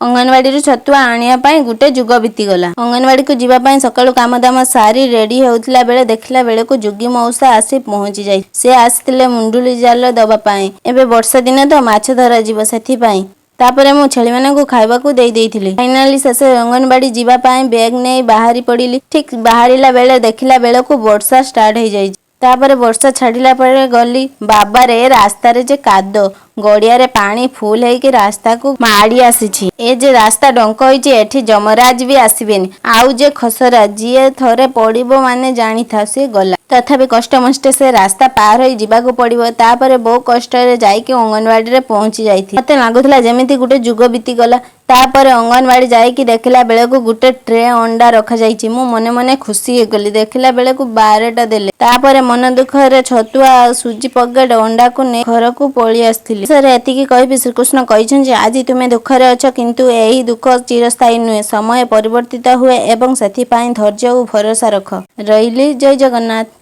अंगनवाड़ी छतुआ आने गोटे जुग बीतीगला। अंगनवाड़ी को जीवाई सकालू काम दाम सारी रेडी होउथिला बेले देखला बेले को जुगी मौसा आसी पहुंची जाई। से आसिले मुंडुली जाल दबापाई। एबे वर्षा दिन तो माछ धरा जीव सेथिपाई तापरे मु छेली मानकु खाइबाकू देई देइथिली। फाइनाली शेष अंगनवाड़ी जीवा पाई बैग नै बाहरी पड़िली। ठीक बाहरिला बेले देखिला बेले को वर्षा स्टार्ट हो जाई। तापरे वर्षा छाड़िला परे गली बाबा रे रास्ता रे जे कादो गड़िया रे पानी फुल है कि रास्ता को माड़ी आसी। ए जे रास्ता डंक होइछि एठी जमराज भी आसीबेनी। आउ जे खसरा जीए थरे पड़िबो माने जानी था से गला। तथापि कष्ट मष्टे से रास्ता पार होई जीवाकू पड़िबो। तापरे बहु कष्ट रे जाइके अंगनवाड़ी रे पहुंची जाइथि। मते लागुथला जेमिति गुटे जुग बीती गला। तापरे अंगनवाड़ी जाइकी देखिला बेले को गुटे ट्रे अंडा रखा जाइछि। मु मने मने खुशी हे गली। देखिला बेले को 12टा देले। तापरे मन दुख रे छतुआ सुजी पकेट अंडा को ने घर को पळी आस्थिली। सर एतिकी कहबी श्रीकृष्ण कहिछन जे आज तुमे दुख रे अछ किंतु एही दुख चिरस्थायी नुहे। समय परिवर्तित हुए एवं सेथि पाई धैर्य और भरोसा रख। रहिली। जय जगन्नाथ।